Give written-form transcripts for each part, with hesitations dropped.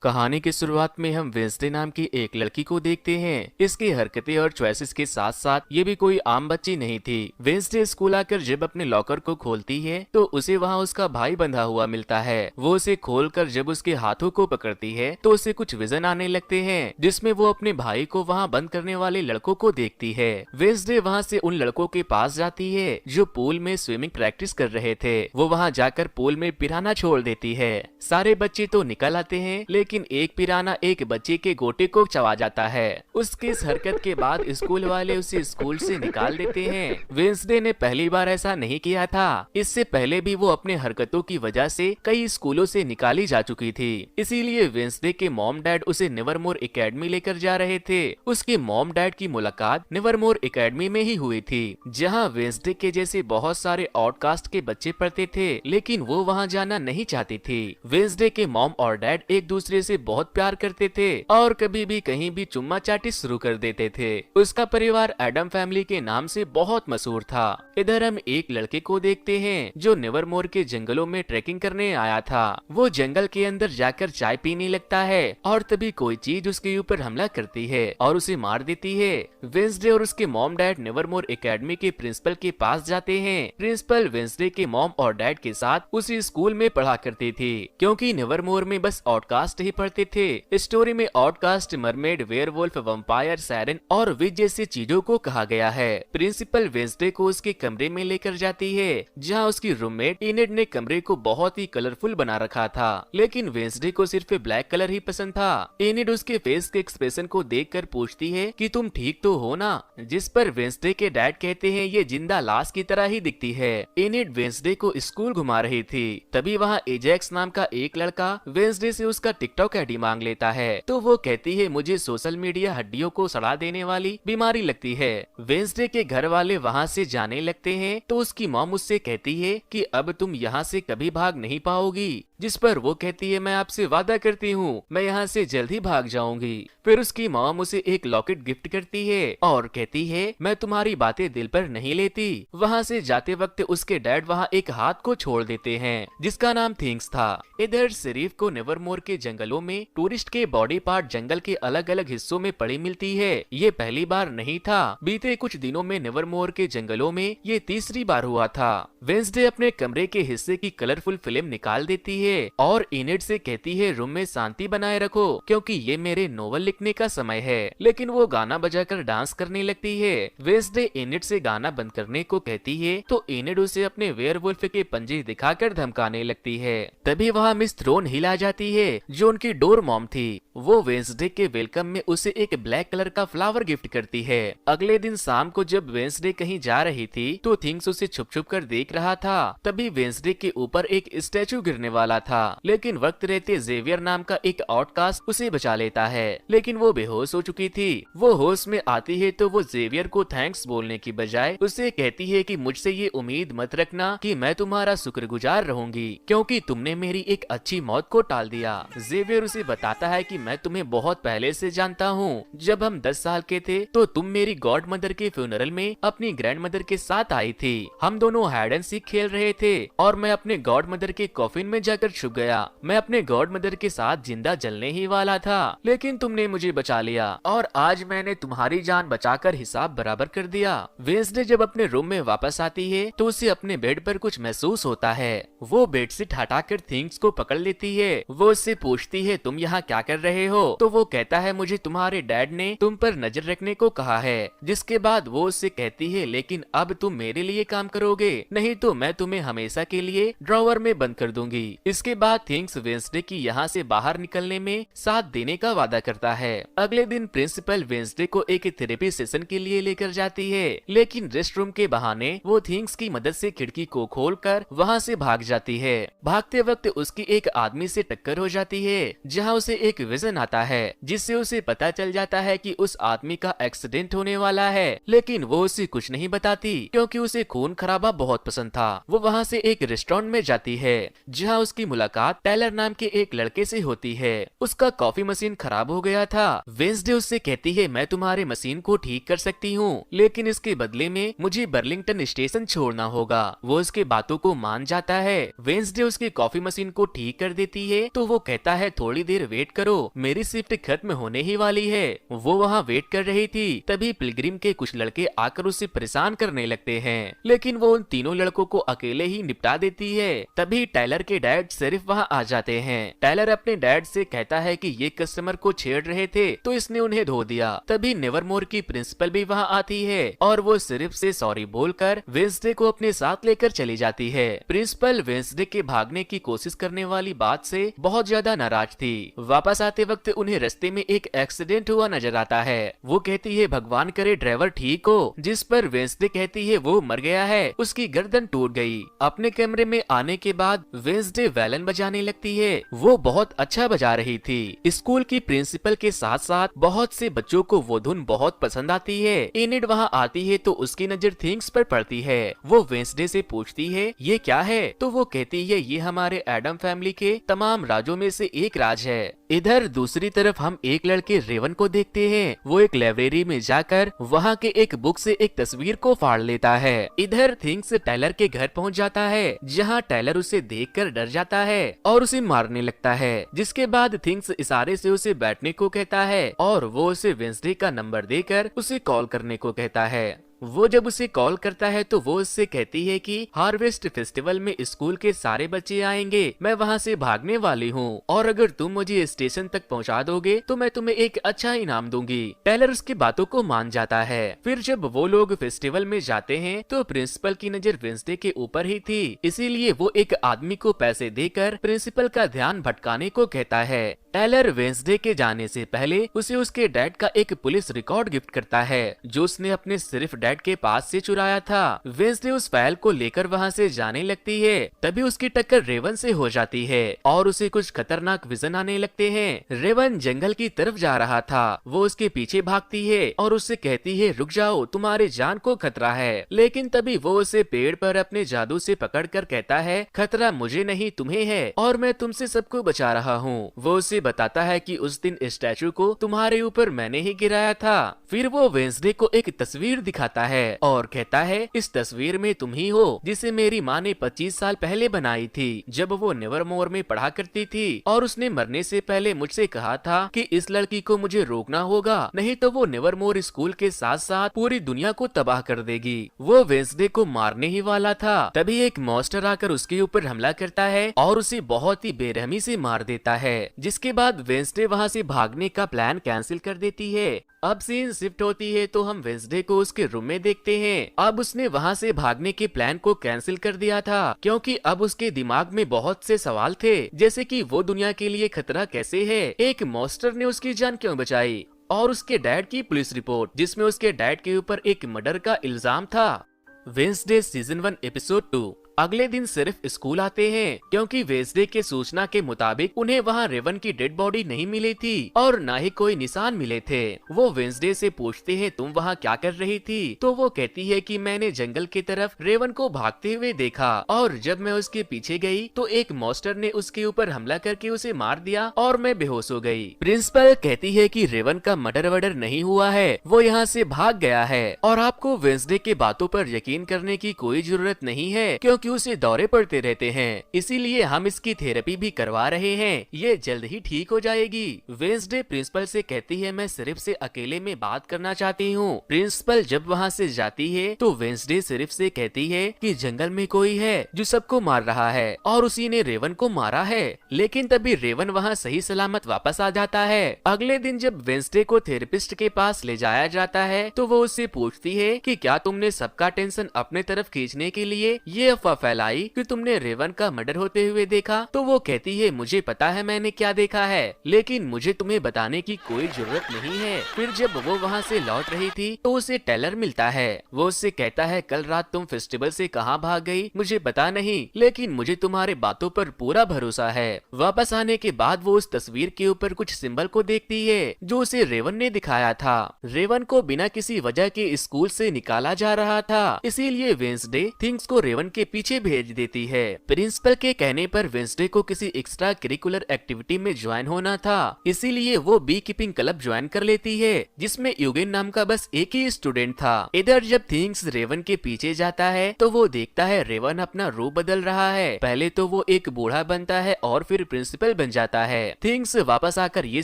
कहानी की शुरुआत में हम वेंसडे नाम की एक लड़की को देखते हैं। इसकी हरकतें और चॉइसेस के साथ साथ ये भी कोई आम बच्ची नहीं थी। वेंसडे स्कूल आकर जब अपने लॉकर को खोलती है तो उसे वहाँ उसका भाई बंधा हुआ मिलता है। वो उसे खोलकर जब उसके हाथों को पकड़ती है तो उसे कुछ विजन आने लगते हैं, जिसमें वो अपने भाई को वहाँ बंद करने वाले लड़कों को देखती है। वेंसडे वहाँ से उन लड़कों के पास जाती है जो पूल में स्विमिंग प्रैक्टिस कर रहे थे। वो वहाँ जाकर पूल में पिराना छोड़ देती है। सारे बच्चे तो निकल आते हैं, लेकिन एक पिराना एक बच्चे के गोटे को चबा जाता है। उसकी इस हरकत के बाद स्कूल वाले उसे स्कूल से निकाल देते हैं। वेंसडे ने पहली बार ऐसा नहीं किया था। इससे पहले भी वो अपने हरकतों की वजह से कई स्कूलों से निकाली जा चुकी थी। इसीलिए वेंसडे के मॉम डैड उसे नेवरमोर एकेडमी लेकर जा रहे थे। उसके मॉम डैड की मुलाकात नेवरमोर एकेडमी में ही हुई थी, जहाँ वेंसडे के जैसे बहुत सारे आउटकास्ट के बच्चे पढ़ते थे, लेकिन वो वहाँ जाना नहीं चाहती थी। वेंसडे के मॉम और डैड एक दूसरे से बहुत प्यार करते थे और कभी भी कहीं भी चुम्मा चाटी शुरू कर देते थे। उसका परिवार एडम फैमिली के नाम से बहुत मशहूर था। इधर हम एक लड़के को देखते हैं जो नेवरमोर के जंगलों में ट्रैकिंग करने आया था। वो जंगल के अंदर जाकर चाय पीने लगता है और तभी कोई चीज उसके ऊपर हमला करती है और उसे मार देती है। वेंसडे और उसके मॉम डैड नेवरमोर एकेडमी के प्रिंसिपल के पास जाते हैं। प्रिंसिपल वेंसडे के मॉम और डैड के साथ उसी स्कूल में पढ़ा करती थी, क्योंकि नेवरमोर में बस आउटकास्ट ही पढ़ते थे। स्टोरी में outcast, mermaid, werewolf, vampire, siren और विच जैसी चीजों को कहा गया है। प्रिंसिपल वेंसडे को उसके कमरे में लेकर जाती है, जहां उसकी रूममेट इनेड ने कमरे को बहुत ही कलरफुल बना रखा था, लेकिन वेंसडे को सिर्फ ब्लैक कलर ही पसंद था। इनेड उसके फेस के एक्सप्रेशन को देखकर पूछती है कि तुम ठीक तो हो ना, जिस पर वेंसडे के डैड कहते हैं ये जिंदा लाश की तरह ही दिखती है। इनेड वेंसडे को स्कूल घुमा रही थी, तभी वहाँ एजेक्स नाम का एक लड़का वेंसडे से उसका टिकटॉक आईडी मांग लेता है। तो वो कहती है मुझे सोशल मीडिया हड्डियों को सड़ा देने वाली बीमारी लगती है। वेंसडे के घर वाले वहाँ से जाने लगते हैं तो उसकी मॉम उससे कहती है कि अब तुम यहाँ से कभी भाग नहीं पाओगी, जिस पर वो कहती है मैं आपसे वादा करती हूँ मैं यहाँ से जल्द ही भाग जाऊंगी। फिर उसकी मॉम उसे एक लॉकेट गिफ्ट करती है और कहती है मैं तुम्हारी बातें दिल पर नहीं लेती। वहाँ से जाते वक्त उसके डैड वहाँ एक हाथ को छोड़ देते हैं जिसका नाम थिंग्स था। इधर शरीफ को नेवरमोर के जंगलों में टूरिस्ट के बॉडी पार्ट जंगल के अलग अलग हिस्सों में पड़ी मिलती है। ये पहली बार नहीं था, बीते कुछ दिनों में नेवरमोर के जंगलों में ये तीसरी बार हुआ था। वेंसडे अपने कमरे के हिस्से की कलरफुल फिल्म निकाल देती है और इनेड से कहती है रूम में शांति बनाए रखो क्योंकि ये मेरे नोवेल लिखने का समय है। लेकिन वो गाना बजाकर डांस करने लगती है। वेंसडे इनेड से गाना बंद करने को कहती है तो इनेड उसे अपने वेयरवुल्फ के पंजे दिखाकर धमकाने लगती है। तभी वहाँ मिस थ्रोन हिल आ जाती है जो उनकी डोर मॉम थी। वो वेंसडे के वेलकम में उसे एक ब्लैक कलर का फ्लावर गिफ्ट करती है। अगले दिन शाम को जब वेंसडे कहीं जा रही थी तो थिंग्स उसे छुप छुप कर देख रहा था। तभी वेंसडे के ऊपर एक स्टैचू गिरने वाला था, लेकिन वक्त रहते जेवियर नाम का एक आउटकास्ट उसे बचा लेता है, लेकिन वो बेहोश हो चुकी थी। वो होश में आती है तो वो जेवियर को थैंक्स बोलने की बजाय उसे कहती है कि मुझसे ये उम्मीद मत रखना कि मैं तुम्हारा शुक्रगुजार रहूंगी क्योंकि तुमने मेरी एक अच्छी मौत को टाल दिया। जेवियर उसे बताता है कि मैं तुम्हें बहुत पहले से जानता हूँ। जब हम 10 साल के थे तो तुम मेरी गॉड मदर के फ्यूनरल में अपनी ग्रैंड मदर के साथ आई थी। हम दोनों हाइड एंड सीक खेल रहे थे और मैं अपने गॉड मदर के कॉफिन में जाकर छुप गया। मैं अपने गॉड मदर के साथ जिंदा जलने ही वाला था, लेकिन तुमने मुझे बचा लिया और आज मैंने तुम्हारी जान बचाकर हिसाब बराबर कर दिया। वेंसडे जब अपने रूम में वापस आती है तो उसे अपने बेड पर कुछ महसूस होता है। वो बेडशीट हटाकर थिंग्स को पकड़ लेती है। वो उससे पूछती है तुम यहाँ क्या कर रहे हो? तो वो कहता है मुझे तुम्हारे डैड ने तुम पर नजर रखने को कहा है। जिसके बाद वो उससे कहती है लेकिन अब तुम मेरे लिए काम करोगे, नहीं तो मैं तुम्हें हमेशा के लिए ड्रॉवर में बंद कर दूंगी। इसके बाद थिंग्स वेंसडे की यहाँ से बाहर निकलने में साथ देने का वादा करता है। अगले दिन प्रिंसिपल वेंसडे को एक थेरेपी सेशन के लिए लेकर जाती है, लेकिन रेस्ट रूम के बहाने वो थिंग्स की मदद से खिड़की को खोलकर वहाँ से भाग जाती है। भागते वक्त उसकी एक आदमी से टक्कर हो जाती है, जहाँ उसे एक विजन आता है जिससे उसे पता चल जाता है कि उस आदमी का एक्सीडेंट होने वाला है, लेकिन वो उसे कुछ नहीं बताती क्योंकि उसे खून खराबा बहुत पसंद था। वो वहाँ से एक रेस्टोरेंट में जाती है जहाँ उसकी उसकी मुलाकात टेलर नाम के एक लड़के से होती है। उसका कॉफी मशीन खराब हो गया था। वेंसडे उससे कहती है मैं तुम्हारे मशीन को ठीक कर सकती हूँ, लेकिन इसके बदले में मुझे बर्लिंगटन स्टेशन छोड़ना होगा। वो उसके बातों को मान जाता है। वेंसडे उसकी कॉफी मशीन को ठीक कर देती है तो वो कहता है थोड़ी देर वेट करो, मेरी शिफ्ट खत्म होने ही वाली है। वो वहाँ वेट कर रही थी, तभी पिलग्रिम के कुछ लड़के आकर उसे परेशान करने लगते हैं, लेकिन वो उन तीनों लड़कों को अकेले ही निपटा देती है। तभी टायलर के डैड सिर्फ वहाँ आ जाते हैं। टायलर अपने डैड से कहता है कि ये कस्टमर को छेड़ रहे थे तो इसने उन्हें धो दिया। तभी नेवरमोर की प्रिंसिपल भी वहाँ आती है और वो सिर्फ से सॉरी बोलकर वेंसडे को अपने साथ लेकर चली जाती है। प्रिंसिपल वेंसडे के भागने की कोशिश करने वाली बात से बहुत ज्यादा नाराज थी। वापस आते वक्त उन्हें रास्ते में एक एक्सीडेंट हुआ नजर आता है। वो कहती है भगवान करे ड्राइवर ठीक हो, जिस पर वेंसडे कहती है वो मर गया है, उसकी गर्दन टूट गई। अपने कमरे में आने के बाद वेंसडे वैलन बजाने लगती है। वो बहुत अच्छा बजा रही थी। स्कूल की प्रिंसिपल के साथ साथ बहुत से बच्चों को वो धुन बहुत पसंद आती है। एनिड वहाँ आती है तो उसकी नजर थिंग्स पर पड़ती है। वो वेंसडे से पूछती है ये क्या है, तो वो कहती है ये हमारे एडम फैमिली के तमाम राजों में से एक राज है। इधर दूसरी तरफ हम एक लड़के रेवन को देखते हैं। वो एक लाइब्रेरी में जाकर वहाँ के एक बुक से एक तस्वीर को फाड़ लेता है। इधर थिंग्स टायलर के घर पहुँच जाता है, जहाँ टायलर उसे देखकर डर जाता है और उसे मारने लगता है। जिसके बाद थिंग्स इशारे से उसे बैठने को कहता है और वो उसे वेंसडे का नंबर देकर उसे कॉल करने को कहता है। वो जब उसे कॉल करता है तो वो उससे कहती है कि हार्वेस्ट फेस्टिवल में स्कूल के सारे बच्चे आएंगे, मैं वहाँ से भागने वाली हूँ और अगर तुम मुझे स्टेशन तक पहुँचा दोगे तो मैं तुम्हें एक अच्छा इनाम दूंगी। टेलर उसकी बातों को मान जाता है। फिर जब वो लोग फेस्टिवल में जाते हैं तो प्रिंसिपल की नजर वेंसडे के ऊपर ही थी, इसीलिए वो एक आदमी को पैसे देकर प्रिंसिपल का ध्यान भटकाने को कहता है। टेलर वेंसडे के जाने से पहले उसे उसके डैड का एक पुलिस रिकॉर्ड गिफ्ट करता है, जो उसने अपने सिर्फ डैड के पास से चुराया था। वेंसडे उस फाइल को लेकर वहाँ से जाने लगती है, तभी उसकी टक्कर रेवन से हो जाती है और उसे कुछ खतरनाक विजन आने लगते हैं। रेवन जंगल की तरफ जा रहा था। वो उसके पीछे भागती है और उससे कहती है रुक जाओ, तुम्हारे जान को खतरा है। लेकिन तभी वो उसे पेड़ पर अपने जादू से पकड़कर कहता है खतरा मुझे नहीं तुम्हें है और मैं तुमसे सबको बचा रहा हूँ। वो उसे बताता है कि उस दिन स्टैचू को तुम्हारे ऊपर मैंने ही गिराया था। फिर वो वेंसडे को एक तस्वीर दिखाता है और कहता है इस तस्वीर में तुम ही हो जिसे मेरी माँ ने 25 साल पहले बनाई थी, जब वो नेवरमोर में पढ़ा करती थी और उसने मरने से पहले मुझसे कहा था कि इस लड़की को मुझे रोकना होगा, नहीं तो वो नेवरमोर स्कूल के साथ साथ पूरी दुनिया को तबाह कर देगी। वो वेंसडे को मारने ही वाला था, तभी एक मॉन्स्टर आकर उसके ऊपर हमला करता है और उसे बहुत ही बेरहमी से मार देता है। जिसके बाद वेंसडे वहाँ से भागने का प्लान कैंसिल कर देती है। अब सीन शिफ्ट होती है तो हम वेंसडे को उसके रूम में देखते हैं। अब उसने वहाँ से भागने के प्लान को कैंसिल कर दिया था, क्योंकि अब उसके दिमाग में बहुत से सवाल थे, जैसे कि वो दुनिया के लिए खतरा कैसे है, एक मॉन्स्टर ने उसकी जान क्यों बचाई, और उसके डैड की पुलिस रिपोर्ट जिसमें उसके डैड के ऊपर एक मर्डर का इल्जाम था। Wednesday season 1 episode 2। अगले दिन सिर्फ स्कूल आते हैं, क्योंकि वेंसडे के सूचना के मुताबिक उन्हें वहाँ रेवन की डेड बॉडी नहीं मिली थी और न ही कोई निशान मिले थे। वो वेंसडे से पूछते हैं तुम वहाँ क्या कर रही थी, तो वो कहती है कि मैंने जंगल की तरफ रेवन को भागते हुए देखा और जब मैं उसके पीछे गई तो एक मॉन्स्टर ने उसके ऊपर हमला करके उसे मार दिया और मैं बेहोश हो गई। प्रिंसिपल कहती है कि रेवन का मर्डर वर्डर नहीं हुआ है, वो यहाँ से भाग गया है और आपको वेंसडे के बातों पर यकीन करने की कोई जरूरत नहीं है, क्योंकि उसे दौरे पड़ते रहते हैं, इसीलिए हम इसकी थेरेपी भी करवा रहे हैं, ये जल्द ही ठीक हो जाएगी। वेंसडे प्रिंसिपल से कहती है मैं सिर्फ से अकेले में बात करना चाहती हूँ। प्रिंसिपल जब वहाँ से जाती है तो वेंसडे सिर्फ से कहती है कि जंगल में कोई है जो सबको मार रहा है और उसी ने रेवन को मारा है, लेकिन तभी रेवन वहाँ सही सलामत वापस आ जाता है। अगले दिन जब वेंसडे को थेरेपिस्ट के पास ले जाया जाता है तो वो उससे पूछती है कि क्या तुमने सबका टेंशन अपने तरफ खींचने के लिए ये अफवाह फैलाई कि तुमने रेवन का मर्डर होते हुए देखा। तो वो कहती है मुझे पता है मैंने क्या देखा है, लेकिन मुझे तुम्हें बताने की कोई जरूरत नहीं है। फिर जब वो वहाँ से लौट रही थी तो उसे टेलर मिलता है। वो उससे कहता है कल रात तुम फेस्टिवल से कहाँ भाग गई मुझे पता नहीं, लेकिन मुझे तुम्हारे बातों पर पूरा भरोसा है। वापस आने के बाद वो उस तस्वीर के ऊपर कुछ सिंबल को देखती है जो उसे रेवन ने दिखाया था। रेवन को बिना किसी वजह के स्कूल से निकाला जा रहा था, इसीलिए वेंसडे थिंग्स को रेवन के पीछे पीछे भेज देती है। प्रिंसिपल के कहने पर वेंसडे को किसी एक्स्ट्रा करिकुलर एक्टिविटी में ज्वाइन होना था, इसीलिए वो बी कीपिंग क्लब ज्वाइन कर लेती है, जिसमें यूगेन नाम का बस एक ही स्टूडेंट था। इधर जब थिंग्स रेवन के पीछे जाता है तो वो देखता है रेवन अपना रूप बदल रहा है। पहले तो वो एक बूढ़ा बनता है और फिर प्रिंसिपल बन जाता है। थिंग्स वापस आकर ये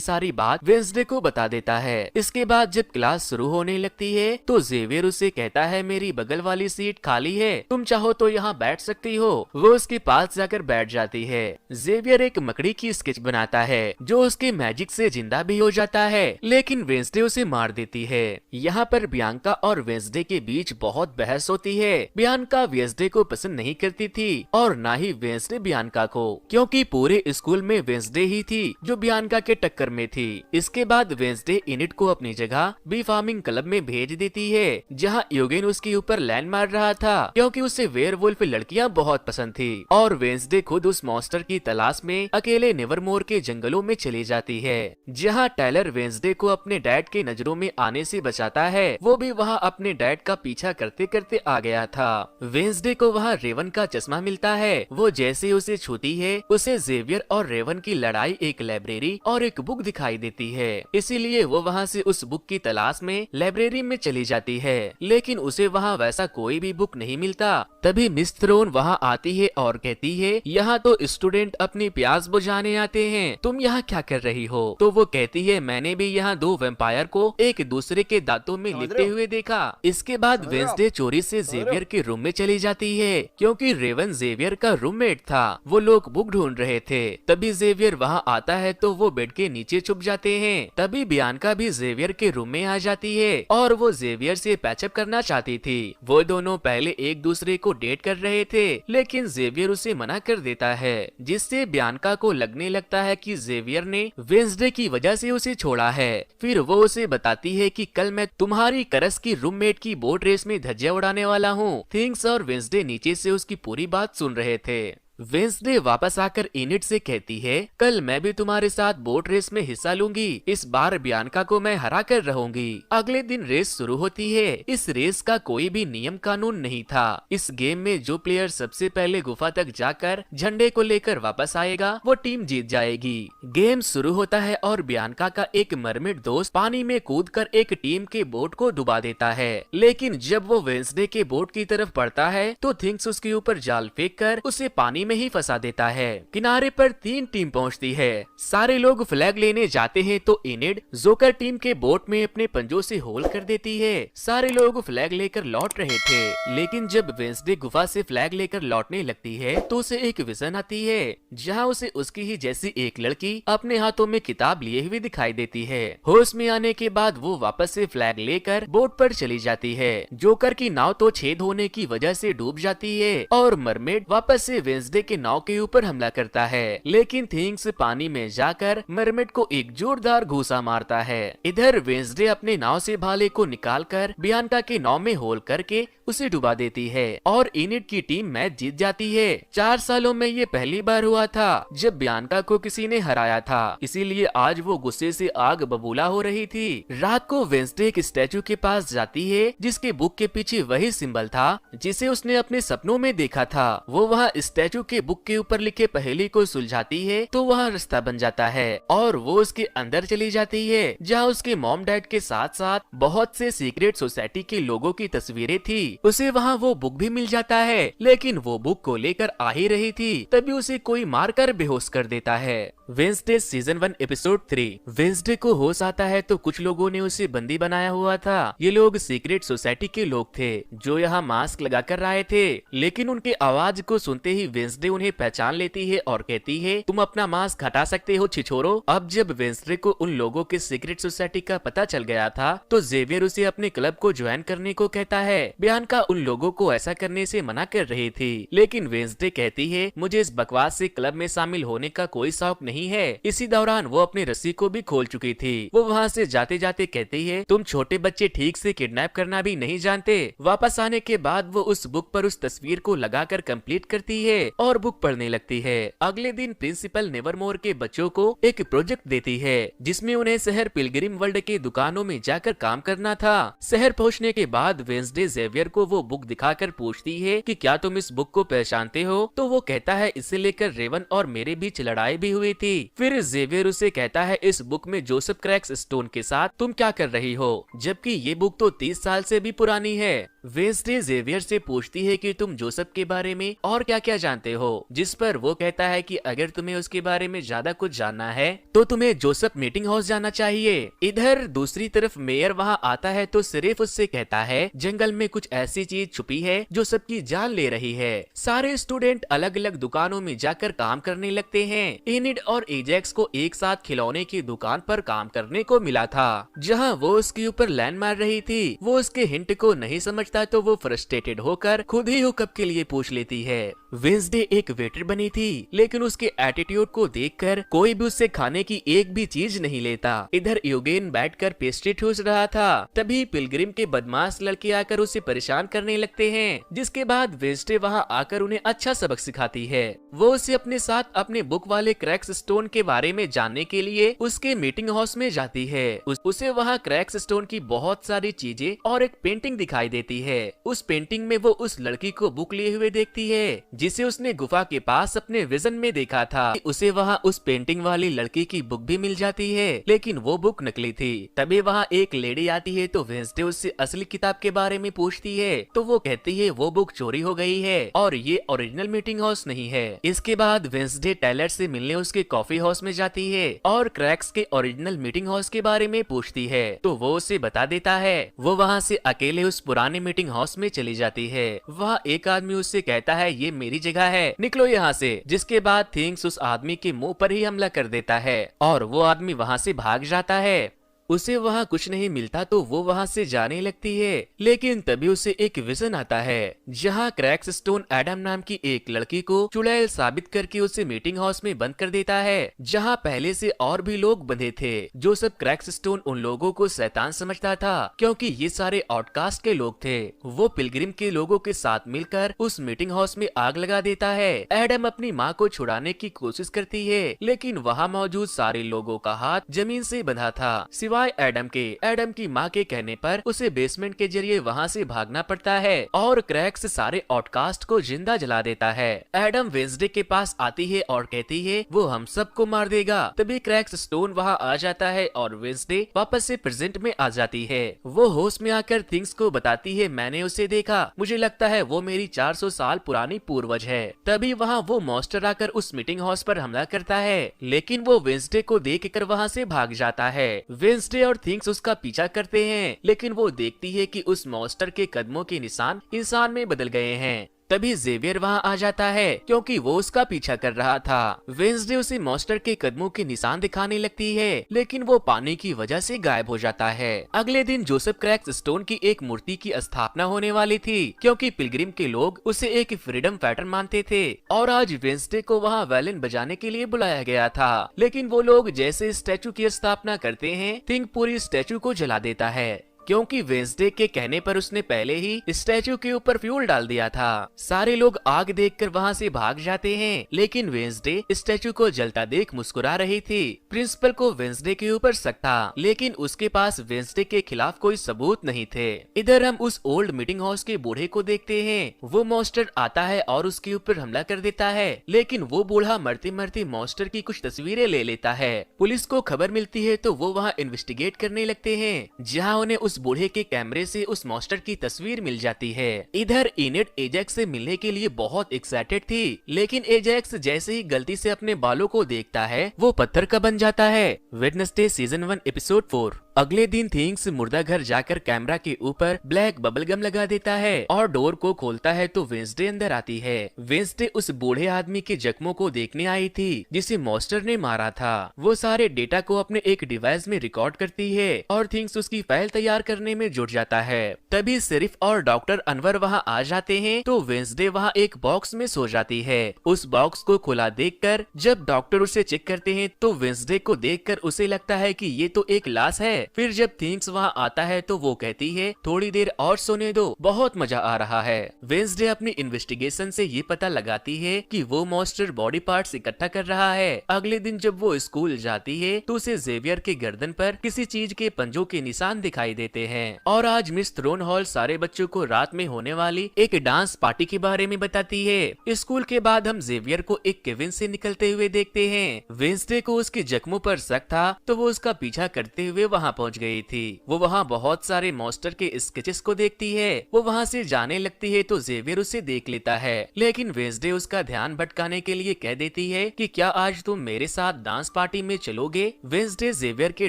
सारी बात वेंसडे को बता देता है। इसके बाद जब क्लास शुरू होने लगती है तो जेवियर उसे कहता है मेरी बगल वाली सीट खाली है, तुम चाहो तो यहाँ बैठ सकती हो। वो उसके पास जाकर बैठ जाती है। जेवियर एक मकड़ी की स्केच बनाता है जो उसके मैजिक से जिंदा भी हो जाता है, लेकिन वेंसडे उसे मार देती है। यहाँ पर बियांका और वेंसडे के बीच बहुत बहस होती है। बियांका वेंसडे को पसंद नहीं करती थी और ना ही वेंसडे बियांका को, क्योंकि पूरे स्कूल में वेंसडे ही थी जो बियांका के टक्कर में थी। इसके बाद वेंसडे इनिट को अपनी जगह बी फार्मिंग क्लब में भेज देती है, जहाँ यूगेन उसके ऊपर लैंड मार रहा था क्योंकि उसे वेयरवुल्फ लड़कियां बहुत पसंद थी। और वेंसडे खुद उस मॉन्स्टर की तलाश में अकेले नेवरमोर के जंगलों में चली जाती है, जहाँ टायलर वेंसडे को अपने डैड के नजरों में आने से बचाता है। वो भी वहाँ अपने डैड का पीछा करते करते आ गया था। वेंसडे को वहाँ रेवन का चश्मा मिलता है। वो जैसे उसे छूती है उसे जेवियर और रेवन की लड़ाई एक लाइब्रेरी और एक बुक दिखाई देती है, इसीलिए वो वहाँ से उस बुक की तलाश में लाइब्रेरी में चली जाती है, लेकिन उसे वहाँ वैसा कोई भी बुक नहीं मिलता। तभी मिस थ्रोन वहाँ आती है और कहती है यहाँ तो स्टूडेंट अपनी प्यास बुझाने आते हैं, तुम यहाँ क्या कर रही हो। तो वो कहती है मैंने भी यहाँ दो वैम्पायर को एक दूसरे के दांतों में लिपटे हुए देखा। इसके बाद वेंसडे चोरी से जेवियर के रूम में चली जाती है, क्योंकि रेवन जेवियर का रूममेट था। वो लोग बुक ढूंढ रहे थे। तभी जेवियर वहाँ आता है तो वो बेड के नीचे छुप जाते हैं। तभी बियांका भी जेवियर के रूम में आ जाती है और वो जेवियर से पैचअप करना चाहती थी। वो दोनों पहले एक दूसरे को डेट कर रहे थे, लेकिन जेवियर उसे मना कर देता है, जिससे बियांका को लगने लगता है कि जेवियर ने वेंसडे की वजह से उसे छोड़ा है। फिर वो उसे बताती है कि कल मैं तुम्हारी करस की रूममेट की बोट रेस में धज्जियां उड़ाने वाला हूँ। थिंग्स और वेंसडे नीचे से उसकी पूरी बात सुन रहे थे। वेंसडे वापस आकर इनिट से कहती है कल मैं भी तुम्हारे साथ बोट रेस में हिस्सा लूंगी, इस बार बियांका को मैं हरा कर रहूंगी। अगले दिन रेस शुरू होती है। इस रेस का कोई भी नियम कानून नहीं था। इस गेम में जो प्लेयर सबसे पहले गुफा तक जाकर झंडे को लेकर वापस आएगा वो टीम जीत जाएगी। गेम शुरू होता है और बियांका का एक मरमिड दोस्त पानी में कूदकर एक टीम के बोट को डुबा देता है, लेकिन जब वो वेंसडे के बोट की तरफ बढ़ता है तो थिंग्स उसके ऊपर जाल फेंक कर उसे पानी में ही फंसा देता है। किनारे पर 3 टीम पहुंचती है। सारे लोग फ्लैग लेने जाते हैं तो इनिड जोकर टीम के बोट में अपने पंजों से होल कर देती है। सारे लोग फ्लैग लेकर लौट रहे थे, लेकिन जब वेंसडे गुफा से फ्लैग लेकर लौटने लगती है तो उसे एक विजन आती है, जहां उसे उसकी ही जैसी एक लड़की अपने हाथों में किताब लिए हुए दिखाई देती है। होश में आने के बाद वो वापस से फ्लैग लेकर बोट पर चली जाती है। जोकर की नाव तो छेद होने की वजह से डूब जाती है और मरमेड वापस से वेंसडे के नाव के ऊपर हमला करता है, लेकिन थिंग्स पानी में जाकर मरमेड को एक जोरदार घूसा मारता है। इधर वेंसडे अपने नाव से भाले को निकालकर बियांका के नाव में होल करके उसे डुबा देती है और इनिट की टीम मैच जीत जाती है। 4 सालों में ये पहली बार हुआ था जब बियांका को किसी ने हराया था, इसीलिए आज वो गुस्से से आग बबूला हो रही थी। रात को वेंसडे एक स्टैचू के पास जाती है जिसके बुक के पीछे वही सिंबल था जिसे उसने अपने सपनों में देखा था। वो वहाँ स्टैचू के बुक के ऊपर लिखे पहेली को सुलझाती है तो वहाँ रास्ता बन जाता है और वो उसके अंदर चली जाती है, जहाँ उसके मॉम डैड के साथ साथ बहुत से सीक्रेट सोसाइटी के लोगों की तस्वीरें थी। उसे वहाँ वो बुक भी मिल जाता है, लेकिन वो बुक को लेकर आ ही रही थी तभी उसे कोई मारकर बेहोश कर देता है। Wednesday season 1 episode 3। वेंसडे को होश आता है तो कुछ लोगों ने उसे बंदी बनाया हुआ था। ये लोग सीक्रेट सोसाइटी के लोग थे जो यहाँ मास्क लगा कर आए थे, लेकिन उनके आवाज को सुनते ही वेंसडे उन्हें पहचान लेती है और कहती है तुम अपना मास्क हटा सकते हो छिछोरो। अब जब वेंसडे को उन लोगों के सीक्रेट सोसाइटी का पता चल गया था तो जेवियर उसे अपने क्लब को ज्वाइन करने को कहता है। बियांका उन लोगों को ऐसा करने से मना कर रही थी, लेकिन वेंसडे कहती है मुझे इस बकवास से क्लब में शामिल होने का कोई शौक नहीं है। इसी दौरान वो अपनी रस्सी को भी खोल चुकी थी। वो वहाँ से जाते जाते कहती है तुम छोटे बच्चे ठीक से किडनैप करना भी नहीं जानते। वापस आने के बाद वो उस बुक पर उस तस्वीर को लगाकर कंप्लीट करती है और बुक पढ़ने लगती है। अगले दिन प्रिंसिपल नेवरमोर के बच्चों को एक प्रोजेक्ट देती है जिसमें उन्हें शहर पिलग्रिम वर्ल्ड के दुकानों में जाकर काम करना था। शहर पहुंचने के बाद वेंसडे जेवियर को वो बुक दिखाकर पूछती है कि क्या तुम इस बुक को पहचानते हो, तो वो कहता है इसे लेकर रेवन और मेरे बीच लड़ाई भी हुई थी। फिर जेवियर उसे कहता है इस बुक में जोसेफ क्रैक्स स्टोन के साथ तुम क्या कर रही हो, जबकि ये बुक तो 30 साल से भी पुरानी है। वेंसडे जेवियर से पूछती है कि तुम जोसेफ के बारे में और क्या क्या जानते हो, जिस पर वो कहता है कि अगर तुम्हें उसके बारे में ज्यादा कुछ जानना है तो तुम्हें जोसेफ मीटिंग हाउस जाना चाहिए। इधर दूसरी तरफ मेयर वहां आता है तो सिर्फ उससे कहता है जंगल में कुछ ऐसी चीज छुपी है जो सबकी जान ले रही है। सारे स्टूडेंट अलग अलग दुकानों में जाकर काम करने लगते हैं। एनिड और एजेक्स को एक साथ खिलौने की दुकान पर काम करने को मिला था, जहां वो उसके ऊपर लैंड मार रही थी। वो उसके हिंट को नहीं समझता तो वो फ्रस्ट्रेटेड होकर खुद ही हुकअप के लिए पूछ लेती है। वेंसडे एक वेटर बनी थी, लेकिन उसके एटीट्यूड को देखकर कोई भी उससे खाने की एक भी चीज नहीं लेता। इधर यूगेन बैठकर पेस्ट्री ठूस रहा था, तभी पिलग्रिम के बदमाश लड़के आकर उसे परेशान करने लगते हैं, जिसके बाद वेंसडे वहां आकर उन्हें अच्छा सबक सिखाती है। वो उसे अपने साथ अपने बुक वाले क्रैक्स स्टोन के बारे में जानने के लिए उसके मीटिंग हाउस में जाती है। उसे वहाँ क्रैक्स स्टोन की बहुत सारी चीजें और एक पेंटिंग दिखाई देती है। उस पेंटिंग में वो उस लड़की को बुक लिए हुए देखती है जिसे उसने गुफा के पास अपने विजन में देखा था। उसे वहाँ उस पेंटिंग वाली लड़की की बुक भी मिल जाती है, लेकिन वो बुक नकली थी। तभी वहाँ एक लेडी आती है तो वेंसडे उससे असली किताब के बारे में पूछती है, तो वो कहती है वो बुक चोरी हो गई है और ये ओरिजिनल मीटिंग हाउस नहीं है। इसके बाद वेंसडे टेलर से मिलने उसके कॉफी हाउस में जाती है और क्रैक्स के ओरिजिनल मीटिंग हाउस के बारे में पूछती है, तो वो उसे बता देता है। वो वहाँ से अकेले उस पुराने मीटिंग हाउस में चली जाती है। वहाँ एक आदमी उससे कहता है ये मेरी जगह है, निकलो यहाँ से। जिसके बाद थिंग्स उस आदमी के मुंह पर ही हमला कर देता है और वो आदमी वहाँ से भाग जाता है। उसे वहाँ कुछ नहीं मिलता तो वो वहाँ से जाने लगती है, लेकिन तभी उसे एक विजन आता है जहाँ क्रैक्स स्टोन एडम नाम की एक लड़की को चुड़ैल साबित करके उसे मीटिंग हाउस में बंद कर देता है, जहाँ पहले से और भी लोग बंधे थे। जो सब क्रैक्स स्टोन उन लोगों को शैतान समझता था क्योंकि ये सारे आउटकास्ट के लोग थे। वो पिलग्रिम के लोगों के साथ मिलकर उस मीटिंग हाउस में आग लगा देता है। एडम अपनी माँ को छुड़ाने की कोशिश करती है, लेकिन वहाँ मौजूद सारे लोगों का हाथ जमीन से बंधा था सिवाय एडम के। एडम की माँ के कहने पर उसे बेसमेंट के जरिए वहाँ से भागना पड़ता है और क्रैक्स सारे आउटकास्ट को जिंदा जला देता है। एडम वेंसडे के पास आती है और कहती है वो हम सबको मार देगा। तभी क्रैक्स स्टोन वहाँ आ जाता है और वेंसडे वापस से प्रेजेंट में आ जाती है। वो होश में आकर थिंग्स को बताती है मैंने उसे देखा, मुझे लगता है वो मेरी 400 साल पुरानी पूर्वज है। तभी वहाँ वो मॉन्स्टर आकर उस मीटिंग हाउस पर हमला करता है, लेकिन वो वेंसडे को देखकर वहाँ से भाग जाता है। वेंसडे और थिंग्स उसका पीछा करते हैं, लेकिन वो देखती है कि उस मॉन्स्टर के कदमों के निशान इंसान में बदल गए हैं। तभी जेवियर वहाँ आ जाता है क्योंकि वो उसका पीछा कर रहा था। वेंसडे उसे मॉन्स्टर के कदमों के निशान दिखाने लगती है, लेकिन वो पानी की वजह से गायब हो जाता है। अगले दिन जोसेफ क्रैक्स स्टोन की एक मूर्ति की स्थापना होने वाली थी क्योंकि पिलग्रिम के लोग उसे एक फ्रीडम फाइटर मानते थे और आज वेंसडे को वहाँ वायलिन बजाने के लिए बुलाया गया था। लेकिन वो लोग जैसे स्टैचू की स्थापना करते हैं, थिंग पूरी स्टैचू को जला देता है क्योंकि वेंसडे के कहने पर उसने पहले ही स्टैचू के ऊपर फ्यूल डाल दिया था। सारे लोग आग देखकर वहाँ से भाग जाते हैं, लेकिन वेंसडे स्टैचू को जलता देख मुस्कुरा रही थी। प्रिंसिपल को वेंसडे के ऊपर शक था, लेकिन उसके पास वेंसडे के खिलाफ कोई सबूत नहीं थे। इधर हम उस ओल्ड मीटिंग हाउस के बूढ़े को देखते हैं। वो मॉन्स्टर आता है और उसके ऊपर हमला कर देता है, लेकिन वो बूढ़ा मरते मरते मॉन्स्टर की कुछ तस्वीरें ले लेता है। पुलिस को खबर मिलती है तो वो वहाँ इन्वेस्टिगेट करने लगते हैं, जहाँ उन्हें उस बूढ़े के कैमरे से उस मॉन्स्टर की तस्वीर मिल जाती है। इधर एनिड एजेक्स से मिलने के लिए बहुत एक्साइटेड थी, लेकिन एजेक्स जैसे ही गलती से अपने बालों को देखता है वो पत्थर का बन जाता है। Wednesday season 1 episode 4। अगले दिन थिंग्स मुर्दा घर जाकर कैमरा के ऊपर ब्लैक बबल गम लगा देता है और डोर को खोलता है तो वेंसडे अंदर आती है। वेंसडे उस बूढ़े आदमी के जख्मों को देखने आई थी जिसे मॉन्स्टर ने मारा था। वो सारे डेटा को अपने एक डिवाइस में रिकॉर्ड करती है और थिंग्स उसकी फाइल तैयार करने में जुट जाता है। तभी सिर्फ और डॉक्टर अनवर वहाँ आ जाते हैं तो वेंसडे वहाँ एक बॉक्स में सो जाती है। उस बॉक्स को खुला देखकर जब डॉक्टर उसे चेक करते हैं तो वेंसडे को देखकर उसे लगता है कि ये तो एक लाश है। फिर जब थिंग्स वहाँ आता है तो वो कहती है थोड़ी देर और सोने दो, बहुत मजा आ रहा है। वेंसडे अपनी इन्वेस्टिगेशन से ये पता लगाती है कि वो मॉन्स्टर बॉडी पार्ट्स इकट्ठा कर रहा है। अगले दिन जब वो स्कूल जाती है तो उसे जेवियर के गर्दन पर किसी चीज के पंजों के निशान दिखाई देते हैं। और आज मिस थ्रोन हॉल सारे बच्चों को रात में होने वाली एक डांस पार्टी के बारे में बताती है। स्कूल के बाद हम जेवियर को एक केबिन से निकलते हुए देखते हैं। वेंसडे को उसके जख्मों पर शक था तो वो उसका पीछा करते हुए वहाँ पहुँच गई थी। वो वहाँ बहुत सारे मॉन्स्टर के स्केचेस को देखती है। वो वहाँ से जाने लगती है तो जेवियर उसे देख लेता है, लेकिन वेंसडे उसका ध्यान भटकाने के लिए कह देती है कि क्या आज तुम मेरे साथ डांस पार्टी में चलोगे। वेंसडे जेवियर के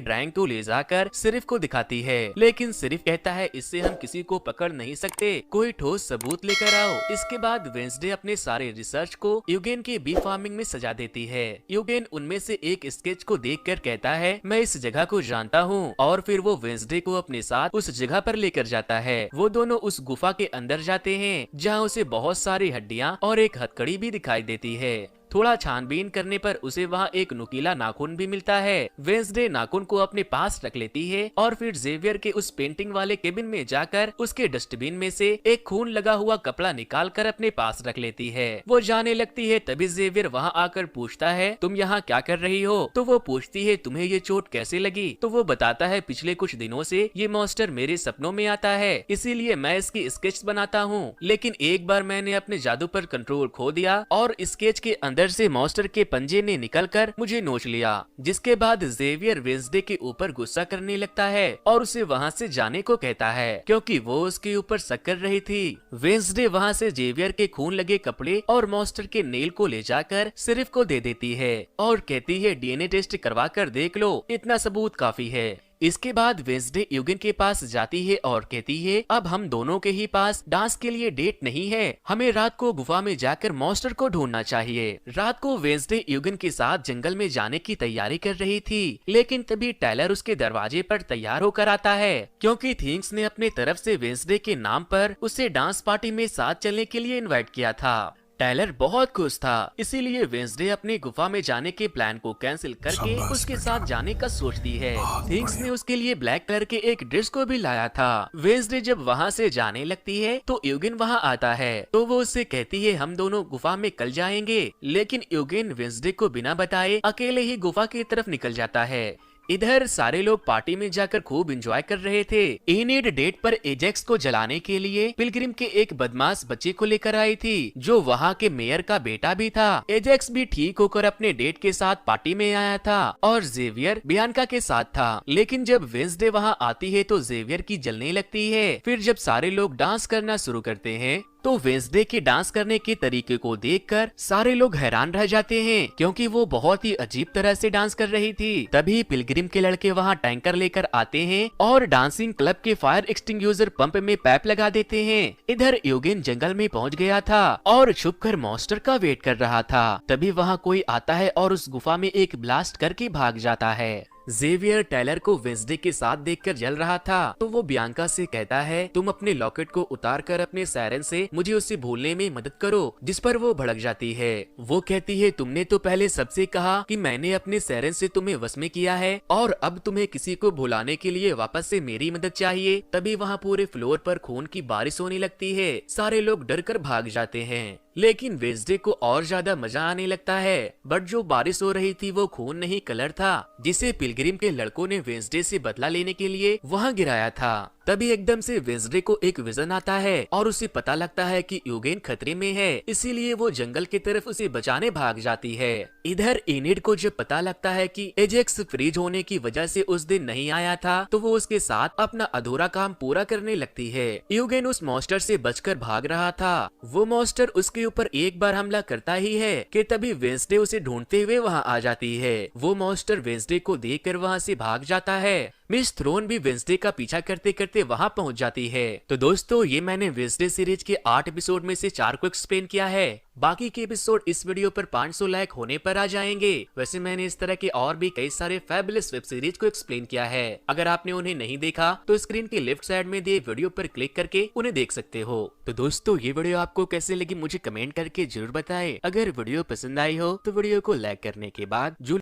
ड्राइंग को ले जाकर सिर्फ को दिखाती है, लेकिन सिर्फ कहता है इससे हम किसी को पकड़ नहीं सकते, कोई ठोस सबूत लेकर आओ। इसके बाद वेंसडे अपने सारे रिसर्च को यूगेन के बी फार्मिंग में सजा देती है। यूगेन उनमें से एक स्केच को देखकर कहता है मैं इस जगह को जानता हूँ, और फिर वो वेंसडे को अपने साथ उस जगह पर लेकर जाता है। वो दोनों उस गुफा के अंदर जाते हैं जहाँ उसे बहुत सारी हड्डियाँ और एक हथकड़ी भी दिखाई देती है। थोड़ा छानबीन करने पर उसे वहाँ एक नुकीला नाखून भी मिलता है। वेंसडे नाखून को अपने पास रख लेती है और फिर जेवियर के उस पेंटिंग वाले केबिन में जाकर उसके डस्टबिन में से एक खून लगा हुआ कपड़ा निकाल कर अपने पास रख लेती है। वो जाने लगती है तभी जेवियर वहाँ आकर पूछता है तुम यहाँ क्या कर रही हो। तो वो पूछती है तुम्हें ये चोट कैसे लगी। तो वो बताता है पिछले कुछ दिनों से ये मॉन्स्टर मेरे सपनों में आता है, इसीलिए मैं इसकी स्केच बनाता हूँ, लेकिन एक बार मैंने अपने जादू पर कंट्रोल खो दिया और स्केच के अंदर से मॉन्स्टर के पंजे ने निकलकर मुझे नोच लिया। जिसके बाद जेवियर वेंसडे के ऊपर गुस्सा करने लगता है और उसे वहाँ से जाने को कहता है क्योंकि वो उसके ऊपर शक कर रही थी। वेंसडे वहाँ से जेवियर के खून लगे कपड़े और मॉन्स्टर के नेल को ले जाकर सिर्फ को दे देती है और कहती है डीएनए टेस्ट करवा कर देख लो, इतना सबूत काफी है। इसके बाद वेंसडे यूगेन के पास जाती है और कहती है अब हम दोनों के ही पास डांस के लिए डेट नहीं है, हमें रात को गुफा में जाकर मॉन्स्टर को ढूंढना चाहिए। रात को वेंसडे यूगेन के साथ जंगल में जाने की तैयारी कर रही थी, लेकिन तभी टायलर उसके दरवाजे पर तैयार होकर आता है क्योंकि थिंग्स ने अपने तरफ से वेंसडे के नाम पर उसे डांस पार्टी में साथ चलने के लिए इन्वाइट किया था। टायलर बहुत खुश था, इसीलिए वेंसडे अपनी गुफा में जाने के प्लान को कैंसिल करके उसके साथ जाने का सोचती है। थिंग्स ने उसके लिए ब्लैक कलर के एक ड्रेस को भी लाया था। वेंसडे जब वहाँ से जाने लगती है तो यूगेन वहाँ आता है, तो वो उससे कहती है हम दोनों गुफा में कल जाएंगे, लेकिन यूगेन वेंसडे को बिना बताए अकेले ही गुफा की तरफ निकल जाता है। इधर सारे लोग पार्टी में जाकर खूब एंजॉय कर रहे थे। एनिड डेट पर एजेक्स को जलाने के लिए पिलग्रिम के एक बदमाश बच्चे को लेकर आई थी जो वहाँ के मेयर का बेटा भी था। एजेक्स भी ठीक होकर अपने डेट के साथ पार्टी में आया था और जेवियर बियांका के साथ था, लेकिन जब वेंसडे वहाँ आती है तो जेवियर की जलने लगती है। फिर जब सारे लोग डांस करना शुरू करते हैं तो वेंसडे के डांस करने के तरीके को देखकर सारे लोग हैरान रह जाते हैं क्योंकि वो बहुत ही अजीब तरह से डांस कर रही थी। तभी पिलग्रिम के लड़के वहाँ टैंकर लेकर आते हैं और डांसिंग क्लब के फायर एक्सटिंग्यूशर पंप में पाइप लगा देते हैं। इधर यूगेन जंगल में पहुँच गया था और छुपकर मॉन्स्टर का वेट कर रहा था। तभी वहाँ कोई आता है और उस गुफा में एक ब्लास्ट करके भाग जाता है। जेवियर टायलर को वेंसडे के साथ देखकर जल रहा था, तो वो बियांका से कहता है तुम अपने लॉकेट को उतार कर अपने सायरन से मुझे उसे भूलने में मदद करो, जिस पर वो भड़क जाती है। वो कहती है तुमने तो पहले सबसे कहा कि मैंने अपने सायरन से तुम्हें वश में किया है और अब तुम्हें किसी को भुलाने के लिए वापस से मेरी मदद चाहिए। तभी वहाँ पूरे फ्लोर पर खून की बारिश होने लगती है। सारे लोग डर कर भाग जाते हैं, लेकिन वेंसडे को और ज्यादा मजा आने लगता है। बट जो बारिश हो रही थी वो खून नहीं कलर था, जिसे पिलग्रिम के लड़कों ने वेंसडे से बदला लेने के लिए वहाँ गिराया था। तभी एकदम से वेंसडे को एक विजन आता है और उसे पता लगता है कि यूगेन खतरे में है, इसीलिए वो जंगल की तरफ उसे बचाने भाग जाती है। इधर एनिड को जब पता लगता है कि एजेक्स फ्रीज होने की वजह से उस दिन नहीं आया था, तो वो उसके साथ अपना अधूरा काम पूरा करने लगती है। यूगेन उस मॉन्स्टर से बचकर भाग रहा था। वो मॉन्स्टर उसके ऊपर एक बार हमला करता ही है कि तभी वेंसडे उसे ढूंढते हुए वहाँ आ जाती है। वो मॉन्स्टर वेंसडे को देखकर वहाँ से भाग जाता है। मिस थ्रोन भी वेंसडे का पीछा करते करते वहाँ पहुँच जाती है। तो दोस्तों ये मैंने वेंसडे सीरीज के 8 एपिसोड में से 4 को एक्सप्लेन किया है। बाकी के एपिसोड इस वीडियो पर 500 लाइक होने पर आ जाएंगे। वैसे मैंने इस तरह के और भी कई सारे फैबुलस वेब सीरीज को एक्सप्लेन किया है। अगर आपने उन्हें नहीं देखा तो स्क्रीन के लेफ्ट साइड में दिए वीडियो पर क्लिक करके उन्हें देख सकते हो। तो दोस्तों ये वीडियो आपको कैसे लगी मुझे कमेंट करके जरूर बताएं। अगर वीडियो पसंद आई हो तो वीडियो को लाइक करने के बाद जो